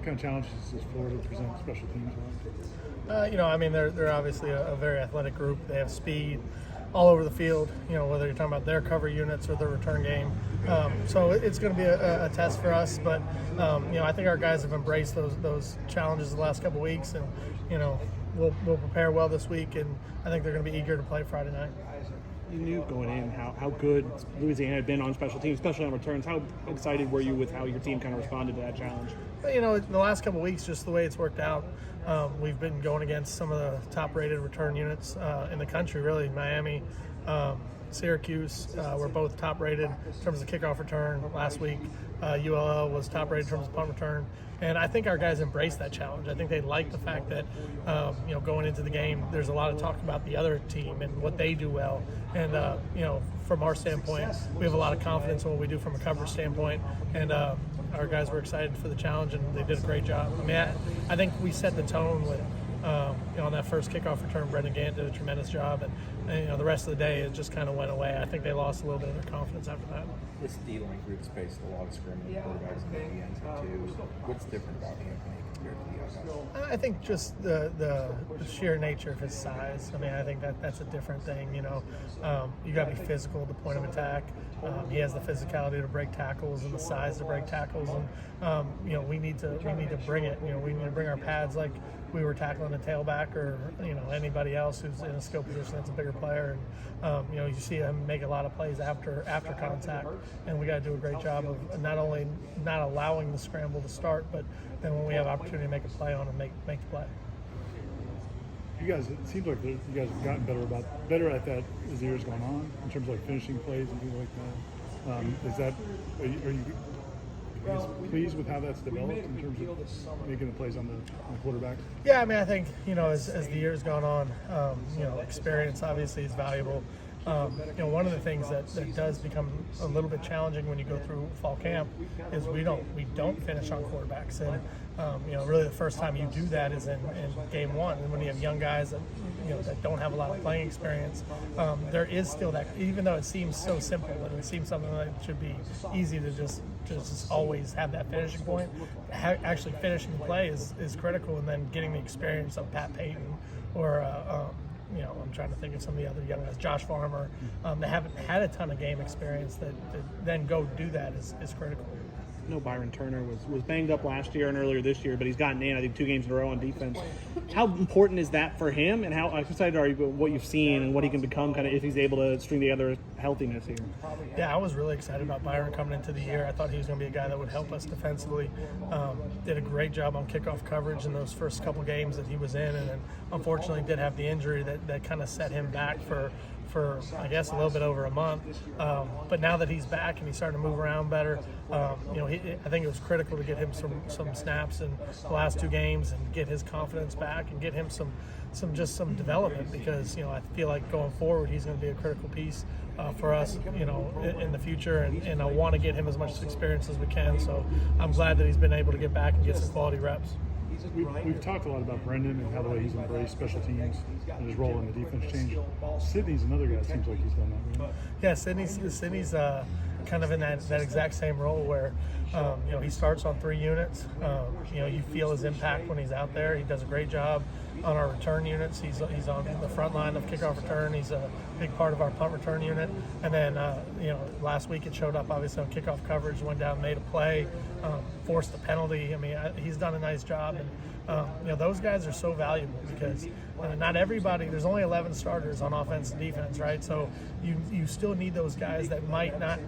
What kind of challenges does Florida present special teams on? I mean, they're obviously a very athletic group. They have speed all over the field, whether you're talking about their cover units or their return game. So it's going to be a test for us. But, I think our guys have embraced those challenges the last couple of weeks. And, we'll prepare well this week. And I think they're going to be eager to play Friday night. You knew going in how good Louisiana had been on special teams, especially on returns. How excited were you with how your team kind of responded to that challenge? In the last couple of weeks, just the way it's worked out, we've been going against some of the top-rated return units in the country, really. Miami, Syracuse were both top-rated in terms of kickoff return last week. ULL was top-rated in terms of punt return. And I think our guys embrace that challenge. I think they like the fact that, going into the game, there's a lot of talk about the other team and what they do well. And, from our standpoint, we have a lot of confidence in what we do from a coverage standpoint. And our guys were excited for the challenge, and they did a great job. I mean, I think we set the tone with, on that first kickoff return, Brendan Gant did a tremendous job. And the rest of the day, it just kind of went away. I think they lost a little bit of their confidence after that. This D-line group spaced a lot of scrimmage quarterbacks and the ends too. What's different about Anthony compared to the other guys? I think just the sheer nature of his size. I mean, I think that's a different thing. You got to be physical at the point of attack. He has the physicality to break tackles and the size to break tackles, and we need to bring it. We need to bring our pads like we were tackling a tailback or anybody else who's in a skill position that's a bigger player. And you see him make a lot of plays after contact, and we got to do a great job of not only not allowing the scramble to start, but then when we have opportunity to make a play on him, make the play. You guys, it seems like you guys have gotten better at that as the year's gone on in terms of like finishing plays and things like that. Are you pleased with how that's developed in terms of making the plays on the quarterback? Yeah, I mean, I think as the year's gone on, experience obviously is valuable. One of the things that does become a little bit challenging when you go through fall camp is we don't finish on quarterbacks, and really the first time you do that is in game one, and when you have young guys that that don't have a lot of playing experience, there is still that, even though it seems so simple and it seems something that should be easy to just always have that finishing point, actually finishing the play is critical, and then getting the experience of Pat Payton or I'm trying to think of some of the other young guys, Josh Farmer, that haven't had a ton of game experience that then go do that is critical. I know Byron Turner was banged up last year and earlier this year, but he's gotten in, I think, 2 games in a row on defense. How important is that for him, and how excited are you about what you've seen and what he can become kind of if he's able to string together healthiness here? Yeah, I was really excited about Byron coming into the year. I thought he was going to be a guy that would help us defensively. Did a great job on kickoff coverage in those first couple games that he was in, and then unfortunately did have the injury that kind of set him back for I guess a little bit over a month, but now that he's back and he's starting to move around better, I think it was critical to get him some snaps in the last 2 games and get his confidence back and get him some development, because I feel like going forward he's going to be a critical piece for us in the future, and I want to get him as much experience as we can. So I'm glad that he's been able to get back and get some quality reps. We've talked a lot about Brendan and how the way he's embraced special teams and his role in the defense change. Sidney's another guy that seems like he's done that. Right? Yeah, Sidney's kind of in that exact same role where he starts on 3 units. You feel his impact when he's out there. He does a great job on our return units. He's on the front line of kickoff return. He's a big part of our punt return unit. And then last week it showed up obviously on kickoff coverage. Went down, made a play, forced the penalty. I mean, he's done a nice job. And those guys are so valuable because not everybody. There's only 11 starters on offense and defense, right? So you still need those guys that might not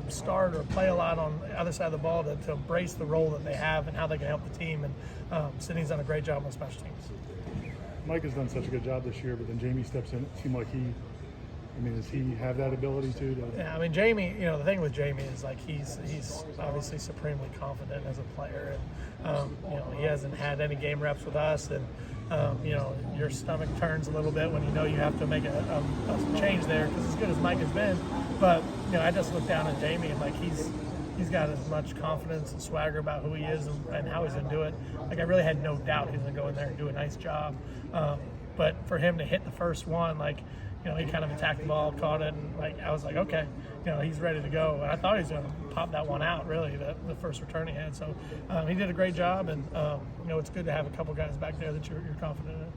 start or play a lot on the other side of the ball to embrace the role that they have and how they can help the team. And Sidney's done a great job on special teams. Mike has done such a good job this year, but then Jamie steps in. It seemed like does he have that ability too? Yeah, I mean, Jamie, the thing with Jamie is like he's obviously supremely confident as a player, and he hasn't had any game reps with us, and your stomach turns a little bit when you have to make a change there, because as good as Mike has been, but I just look down at Jamie and like he's got as much confidence and swagger about who he is and how he's going to do it. Like, I really had no doubt he's going to go in there and do a nice job. But for him to hit the first one, like, he kind of attacked the ball, caught it, and I was like, okay, he's ready to go. And I thought he was going to pop that one out, really, the first return he had. So he did a great job, and it's good to have a couple guys back there that you're confident in.